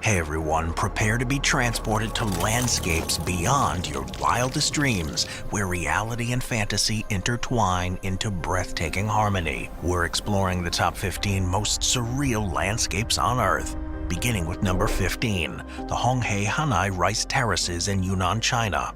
Hey everyone, prepare to be transported to landscapes beyond your wildest dreams, where reality and fantasy intertwine into breathtaking harmony. We're exploring the top 15 most surreal landscapes on Earth, beginning with number 15, the Honghe Hanai Rice Terraces in Yunnan, China.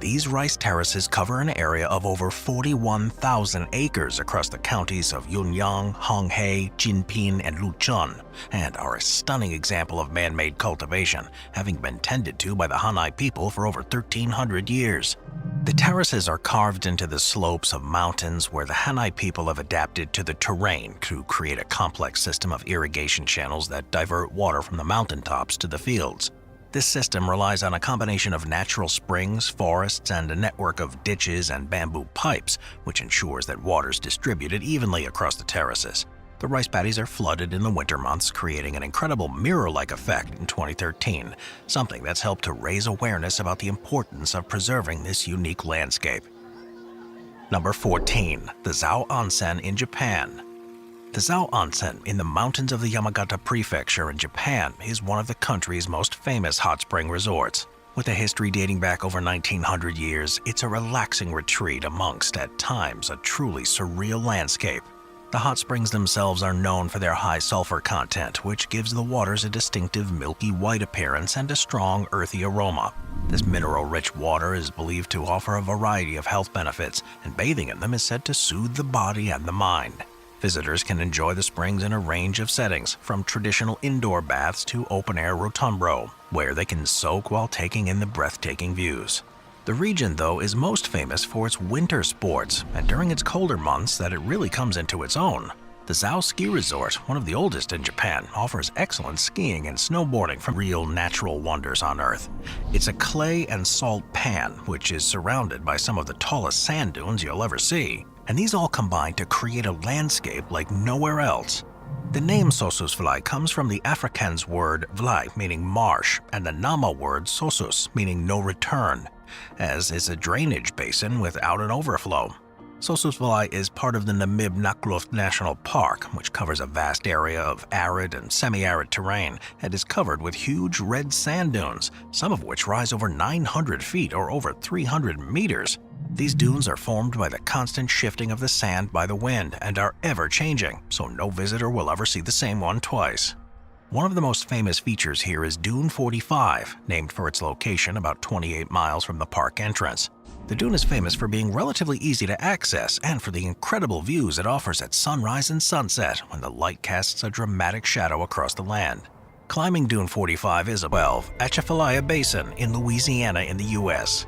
These rice terraces cover an area of over 41,000 acres across the counties of Yunyang, Honghe, Jinping, and Luchun, and are a stunning example of man-made cultivation, having been tended to by the Hanai people for over 1,300 years. The terraces are carved into the slopes of mountains where the Hanai people have adapted to the terrain to create a complex system of irrigation channels that divert water from the mountaintops to the fields. This system relies on a combination of natural springs, forests, and a network of ditches and bamboo pipes, which ensures that water is distributed evenly across the terraces. The rice paddies are flooded in the winter months, creating an incredible mirror-like effect in 2013, something that's helped to raise awareness about the importance of preserving this unique landscape. Number 14. The Zao Onsen in Japan. The Zao Onsen in the mountains of the Yamagata Prefecture in Japan is one of the country's most famous hot spring resorts. With a history dating back over 1900 years, it's a relaxing retreat amongst, at times, a truly surreal landscape. The hot springs themselves are known for their high sulfur content, which gives the waters a distinctive milky white appearance and a strong earthy aroma. This mineral-rich water is believed to offer a variety of health benefits, and bathing in them is said to soothe the body and the mind. Visitors can enjoy the springs in a range of settings, from traditional indoor baths to open-air rotumbro, where they can soak while taking in the breathtaking views. The region, though, is most famous for its winter sports, and during its colder months that it really comes into its own. The Zao Ski Resort, one of the oldest in Japan, offers excellent skiing and snowboarding from real natural wonders on Earth. It's a clay and salt pan, which is surrounded by some of the tallest sand dunes you'll ever see. And these all combine to create a landscape like nowhere else. The name Sosusvlei comes from the Afrikaans word vlei, meaning marsh, and the Nama word sosus, meaning no return, as is a drainage basin without an overflow. Sosusvlei is part of the Namib-Naukluft National Park, which covers a vast area of arid and semi-arid terrain and is covered with huge red sand dunes, some of which rise over 900 feet or over 300 meters. These dunes are formed by the constant shifting of the sand by the wind and are ever-changing, so no visitor will ever see the same one twice. One of the most famous features here is Dune 45, named for its location about 28 miles from the park entrance. The dune is famous for being relatively easy to access and for the incredible views it offers at sunrise and sunset when the light casts a dramatic shadow across the land. Climbing Dune 45 is a Atchafalaya Basin in Louisiana in the U.S.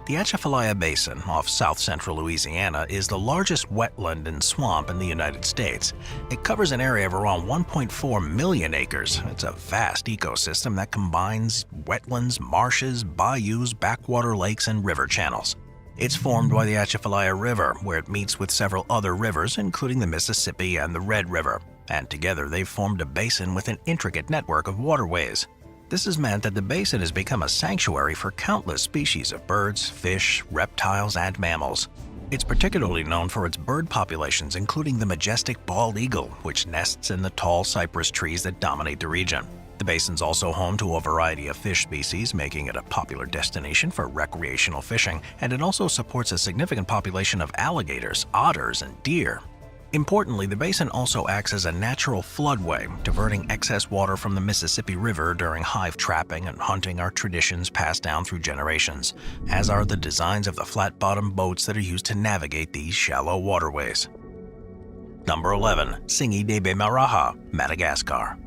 The Atchafalaya Basin off south-central Louisiana is the largest wetland and swamp in the United States. It covers an area of around 1.4 million acres. It's a vast ecosystem that combines wetlands, marshes, bayous, backwater lakes, and river channels. It's formed by the Atchafalaya River, where it meets with several other rivers, including the Mississippi and the Red River, and together they've formed a basin with an intricate network of waterways. This has meant that the basin has become a sanctuary for countless species of birds, fish, reptiles, and mammals. It's particularly known for its bird populations, including the majestic bald eagle, which nests in the tall cypress trees that dominate the region. The basin's also home to a variety of fish species, making it a popular destination for recreational fishing, and it also supports a significant population of alligators, otters, and deer. Importantly, the basin also acts as a natural floodway, diverting excess water from the Mississippi River during hive trapping and hunting are traditions passed down through generations, as are the designs of the flat-bottomed boats that are used to navigate these shallow waterways. Number 11. Tsingy de Bemaraha, Madagascar.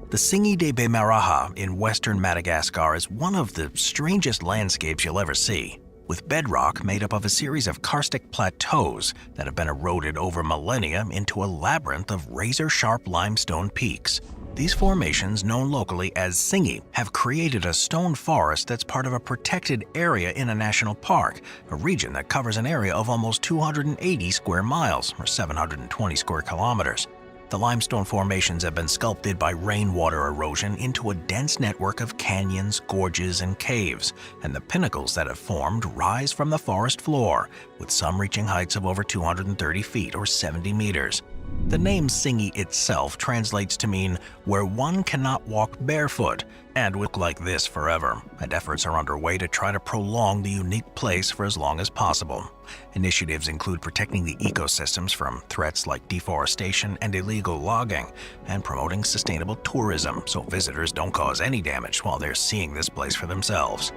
The Tsingy de Bemaraha in western Madagascar is one of the strangest landscapes you'll ever see, with bedrock made up of a series of karstic plateaus that have been eroded over millennia into a labyrinth of razor-sharp limestone peaks. These formations, known locally as Tsingy, have created a stone forest that's part of a protected area in a national park, a region that covers an area of almost 280 square miles, or 720 square kilometers. The limestone formations have been sculpted by rainwater erosion into a dense network of canyons, gorges, and caves, and the pinnacles that have formed rise from the forest floor, with some reaching heights of over 230 feet or 70 meters. The name Singi itself translates to mean where one cannot walk barefoot and would look like this forever, and efforts are underway to try to prolong the unique place for as long as possible. Initiatives include protecting the ecosystems from threats like deforestation and illegal logging, and promoting sustainable tourism so visitors don't cause any damage while they're seeing this place for themselves.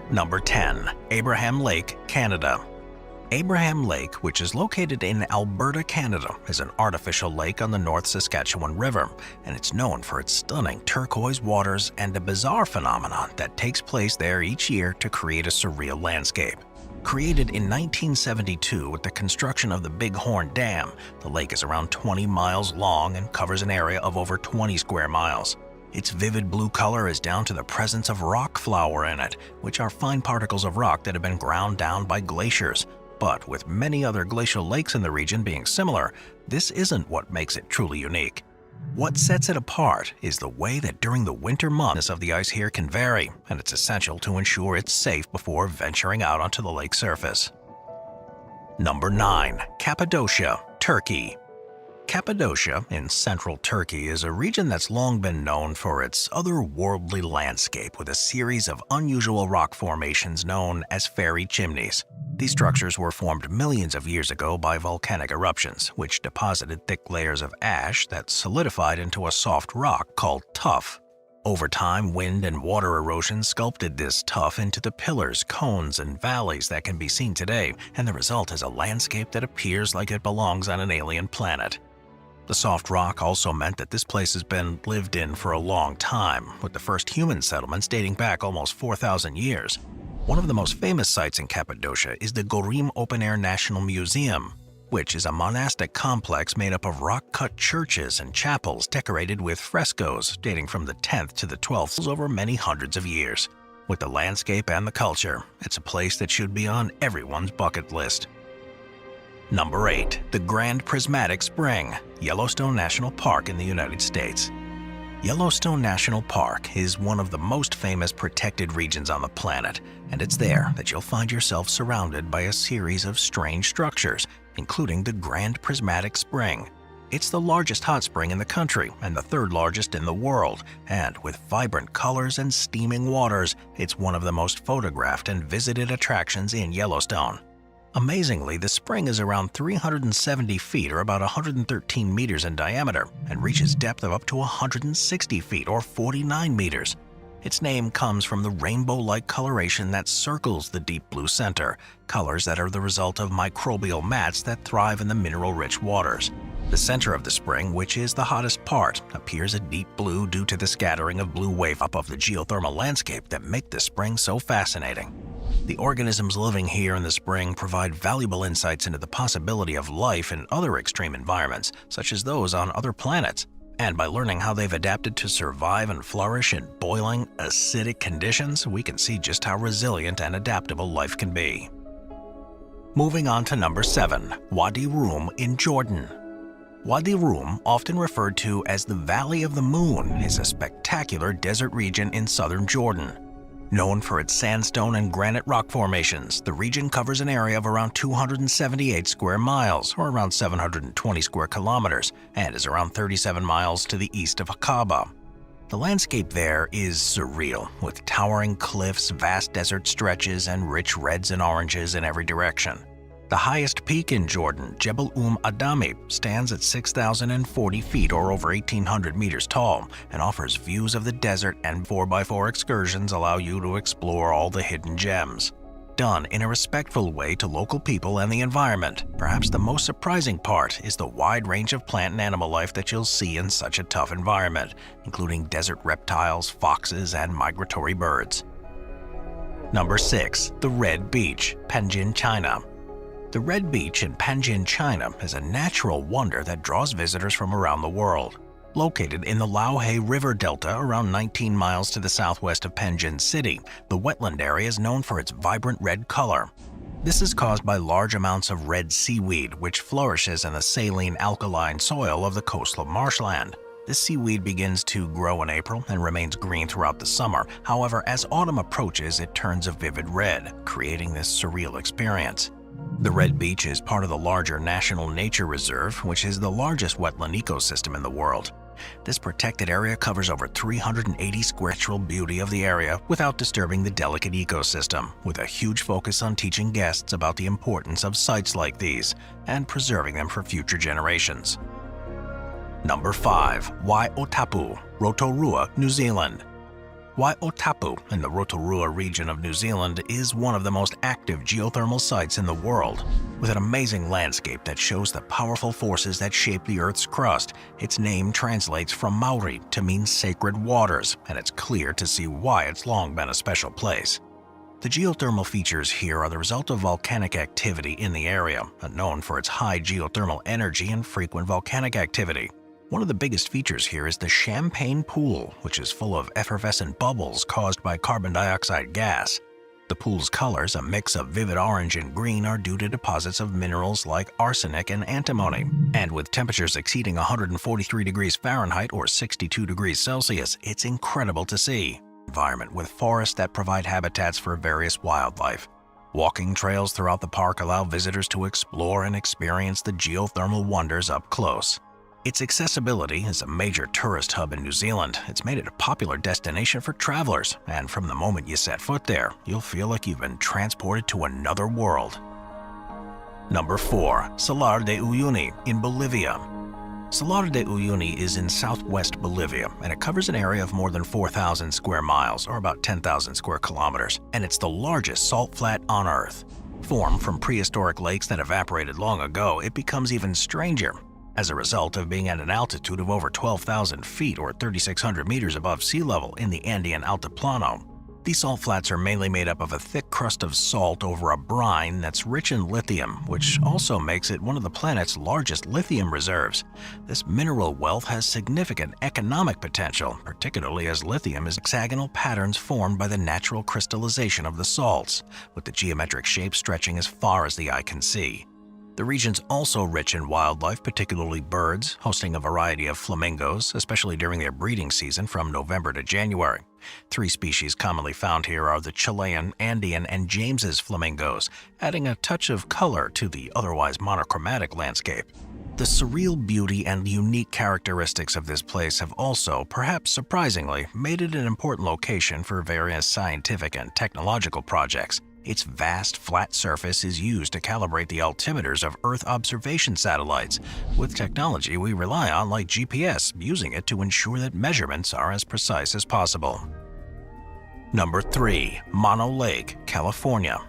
Number 10. Abraham Lake, Canada. Abraham Lake, which is located in Alberta, Canada, is an artificial lake on the North Saskatchewan River, and it's known for its stunning turquoise waters and a bizarre phenomenon that takes place there each year to create a surreal landscape. Created in 1972 with the construction of the Big Horn Dam, the lake is around 20 miles long and covers an area of over 20 square miles. Its vivid blue color is down to the presence of rock flour in it, which are fine particles of rock that have been ground down by glaciers. But with many other glacial lakes in the region being similar, this isn't what makes it truly unique. What sets it apart is the way that during the winter months of the ice here can vary, and it's essential to ensure it's safe before venturing out onto the lake surface. Number 9. Cappadocia, Turkey. Cappadocia in central Turkey is a region that's long been known for its otherworldly landscape with a series of unusual rock formations known as fairy chimneys. These structures were formed millions of years ago by volcanic eruptions, which deposited thick layers of ash that solidified into a soft rock called tuff. Over time, wind and water erosion sculpted this tuff into the pillars, cones, and valleys that can be seen today, and the result is a landscape that appears like it belongs on an alien planet. The soft rock also meant that this place has been lived in for a long time, with the first human settlements dating back almost 4,000 years. One of the most famous sites in Cappadocia is the Gorim Open Air National Museum, which is a monastic complex made up of rock-cut churches and chapels decorated with frescoes dating from the 10th to the 12th over many hundreds of years. With the landscape and the culture, it's a place that should be on everyone's bucket list. Number 8. The Grand Prismatic Spring, Yellowstone National Park in the United States. Yellowstone National Park is one of the most famous protected regions on the planet, and it's there that you'll find yourself surrounded by a series of strange structures, including the Grand Prismatic Spring. It's the largest hot spring in the country and the third largest in the world, and with vibrant colors and steaming waters, it's one of the most photographed and visited attractions in Yellowstone. Amazingly, the spring is around 370 feet or about 113 meters in diameter and reaches depth of up to 160 feet or 49 meters. Its name comes from the rainbow-like coloration that circles the deep blue center, colors that are the result of microbial mats that thrive in the mineral-rich waters. The center of the spring, which is the hottest part, appears a deep blue due to the scattering of blue wave up of the geothermal landscape that make the spring so fascinating. The organisms living here in the spring provide valuable insights into the possibility of life in other extreme environments, such as those on other planets. And by learning how they've adapted to survive and flourish in boiling, acidic conditions, we can see just how resilient and adaptable life can be. Moving on to number 7, Wadi Rum in Jordan. Wadi Rum, often referred to as the Valley of the Moon, is a spectacular desert region in southern Jordan. Known for its sandstone and granite rock formations, the region covers an area of around 278 square miles, or around 720 square kilometers, and is around 37 miles to the east of Aqaba. The landscape there is surreal, with towering cliffs, vast desert stretches, and rich reds and oranges in every direction. The highest peak in Jordan, Jebel Adami, stands at 6,040 feet or over 1,800 meters tall and offers views of the desert, and 4x4 excursions allow you to explore all the hidden gems. Done in a respectful way to local people and the environment, perhaps the most surprising part is the wide range of plant and animal life that you'll see in such a tough environment, including desert reptiles, foxes, and migratory birds. Number 6. The Red Beach, Panjin, China. The Red Beach in Panjin, China is a natural wonder that draws visitors from around the world. Located in the Laohe River Delta around 19 miles to the southwest of Panjin City, the wetland area is known for its vibrant red color. This is caused by large amounts of red seaweed, which flourishes in the saline alkaline soil of the coastal marshland. This seaweed begins to grow in April and remains green throughout the summer. However, as autumn approaches, it turns a vivid red, creating this surreal experience. The Red Beach is part of the larger National Nature Reserve, which is the largest wetland ecosystem in the world. This protected area covers over 380 square natural beauty of the area without disturbing the delicate ecosystem, with a huge focus on teaching guests about the importance of sites like these and preserving them for future generations. Number 5. Waiotapu, Rotorua, New Zealand. Waiotapu in the Rotorua region of New Zealand is one of the most active geothermal sites in the world. With an amazing landscape that shows the powerful forces that shape the Earth's crust, its name translates from Maori to mean sacred waters, and it's clear to see why it's long been a special place. The geothermal features here are the result of volcanic activity in the area, known for its high geothermal energy and frequent volcanic activity. One of the biggest features here is the Champagne Pool, which is full of effervescent bubbles caused by carbon dioxide gas. The pool's colors, a mix of vivid orange and green, are due to deposits of minerals like arsenic and antimony. And with temperatures exceeding 143 degrees Fahrenheit or 62 degrees Celsius, it's incredible to see. Environment with forests that provide habitats for various wildlife. Walking trails throughout the park allow visitors to explore and experience the geothermal wonders up close. Its accessibility is a major tourist hub in New Zealand. It's made it a popular destination for travelers, and from the moment you set foot there, you'll feel like you've been transported to another world. Number 4. Salar de Uyuni in Bolivia. Salar de Uyuni is in southwest Bolivia, and it covers an area of more than 4,000 square miles, or about 10,000 square kilometers, and it's the largest salt flat on Earth. Formed from prehistoric lakes that evaporated long ago, it becomes even stranger. As a result of being at an altitude of over 12,000 feet or 3,600 meters above sea level in the Andean Altiplano, these salt flats are mainly made up of a thick crust of salt over a brine that's rich in lithium, which also makes it one of the planet's largest lithium reserves. This mineral wealth has significant economic potential, particularly as lithium is hexagonal patterns formed by the natural crystallization of the salts, with the geometric shape stretching as far as the eye can see. The region's also rich in wildlife, particularly birds, hosting a variety of flamingos, especially during their breeding season from November to January. 3 species commonly found here are the Chilean, Andean, and James's flamingos, adding a touch of color to the otherwise monochromatic landscape. The surreal beauty and unique characteristics of this place have also, perhaps surprisingly, made it an important location for various scientific and technological projects. Its vast, flat surface is used to calibrate the altimeters of Earth observation satellites, with technology we rely on like GPS, using it to ensure that measurements are as precise as possible. Number 3. Mono Lake, California.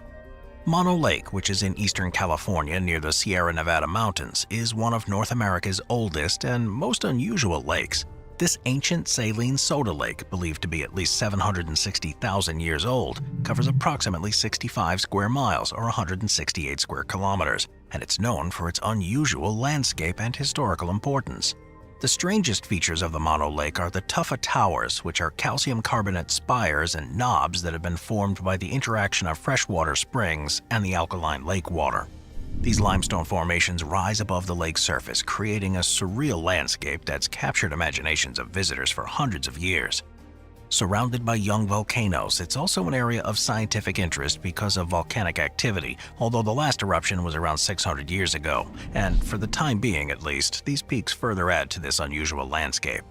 Mono Lake, which is in eastern California near the Sierra Nevada mountains, is one of North America's oldest and most unusual lakes. This ancient saline soda lake, believed to be at least 760,000 years old, covers approximately 65 square miles or 168 square kilometers, and it's known for its unusual landscape and historical importance. The strangest features of the Mono Lake are the tufa towers, which are calcium carbonate spires and knobs that have been formed by the interaction of freshwater springs and the alkaline lake water. These limestone formations rise above the lake's surface, creating a surreal landscape that's captured imaginations of visitors for hundreds of years. Surrounded by young volcanoes, it's also an area of scientific interest because of volcanic activity, although the last eruption was around 600 years ago, and for the time being at least, these peaks further add to this unusual landscape.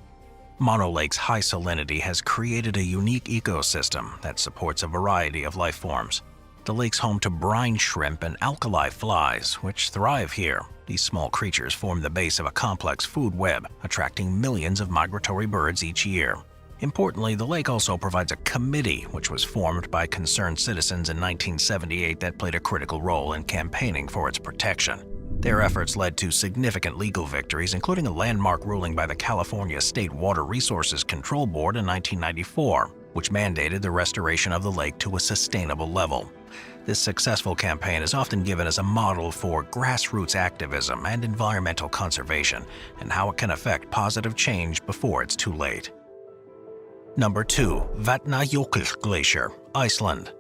Mono Lake's high salinity has created a unique ecosystem that supports a variety of life forms. The lake's home to brine shrimp and alkali flies, which thrive here. These small creatures form the base of a complex food web, attracting millions of migratory birds each year. Importantly, the lake also provides a committee, which was formed by concerned citizens in 1978 that played a critical role in campaigning for its protection. Their efforts led to significant legal victories, including a landmark ruling by the California State Water Resources Control Board in 1994, which mandated the restoration of the lake to a sustainable level. This successful campaign is often given as a model for grassroots activism and environmental conservation, and how it can affect positive change before it's too late. Number 2. Vatnajökull Glacier, Iceland.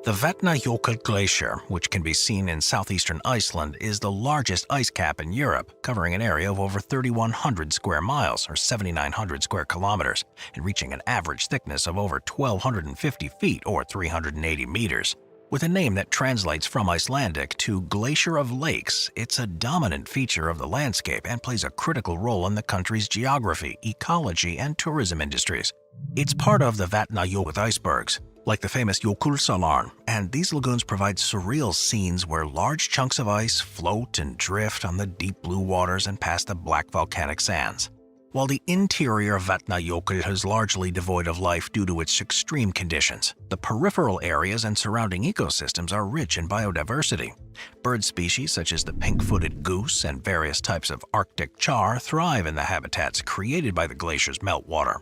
The Vatnajökull Glacier, which can be seen in southeastern Iceland, is the largest ice cap in Europe, covering an area of over 3,100 square miles or 7,900 square kilometers, and reaching an average thickness of over 1,250 feet or 380 meters. With a name that translates from Icelandic to Glacier of Lakes, it's a dominant feature of the landscape and plays a critical role in the country's geography, ecology, and tourism industries. It's part of the Vatnajökull with icebergs, like the famous Jökulsárlón, and these lagoons provide surreal scenes where large chunks of ice float and drift on the deep blue waters and past the black volcanic sands. While the interior of Vatnajökull is largely devoid of life due to its extreme conditions, the peripheral areas and surrounding ecosystems are rich in biodiversity. Bird species such as the pink-footed goose and various types of Arctic char thrive in the habitats created by the glacier's meltwater.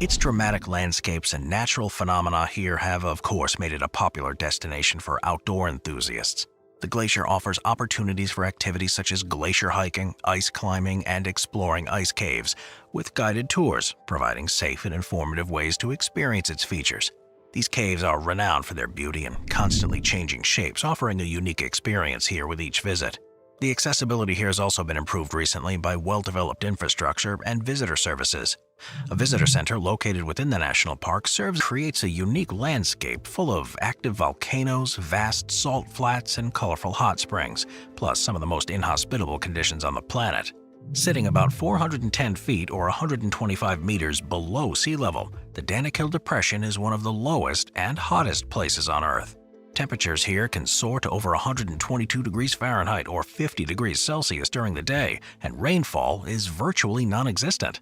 Its dramatic landscapes and natural phenomena here have, of course, made it a popular destination for outdoor enthusiasts. The glacier offers opportunities for activities such as glacier hiking, ice climbing, and exploring ice caves, with guided tours, providing safe and informative ways to experience its features. These caves are renowned for their beauty and constantly changing shapes, offering a unique experience here with each visit. The accessibility here has also been improved recently by well-developed infrastructure and visitor services. A visitor center located within the national park creates a unique landscape full of active volcanoes, vast salt flats, and colorful hot springs, plus some of the most inhospitable conditions on the planet. Sitting about 410 feet or 125 meters below sea level, the Danakill Depression is one of the lowest and hottest places on Earth. Temperatures here can soar to over 122 degrees Fahrenheit or 50 degrees Celsius during the day, and rainfall is virtually non-existent.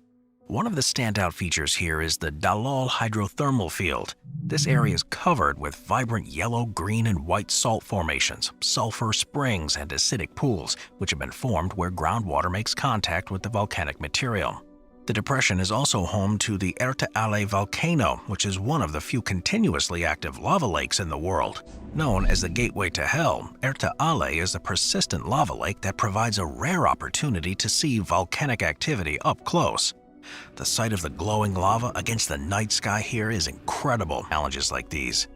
One of the standout features here is the Dalal hydrothermal field. This area is covered with vibrant yellow, green, and white salt formations, sulfur springs, and acidic pools, which have been formed where groundwater makes contact with the volcanic material. The depression is also home to the Erta volcano, which is one of the few continuously active lava lakes in the world. Known as the Gateway to Hell, Erta is a persistent lava lake that provides a rare opportunity to see volcanic activity up close. The sight of the glowing lava against the night sky here is incredible. Challenges like these.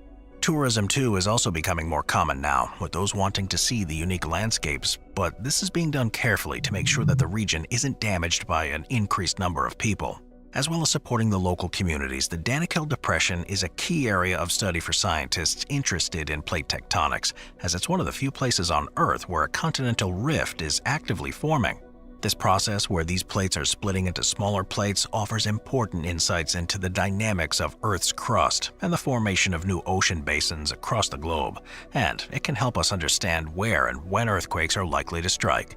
Tourism, too, is also becoming more common now, with those wanting to see the unique landscapes, but this is being done carefully to make sure that the region isn't damaged by an increased number of people. As well as supporting the local communities, the Danakill Depression is a key area of study for scientists interested in plate tectonics, as it's one of the few places on Earth where a continental rift is actively forming. This process, where these plates are splitting into smaller plates, offers important insights into the dynamics of Earth's crust and the formation of new ocean basins across the globe, and it can help us understand where and when earthquakes are likely to strike.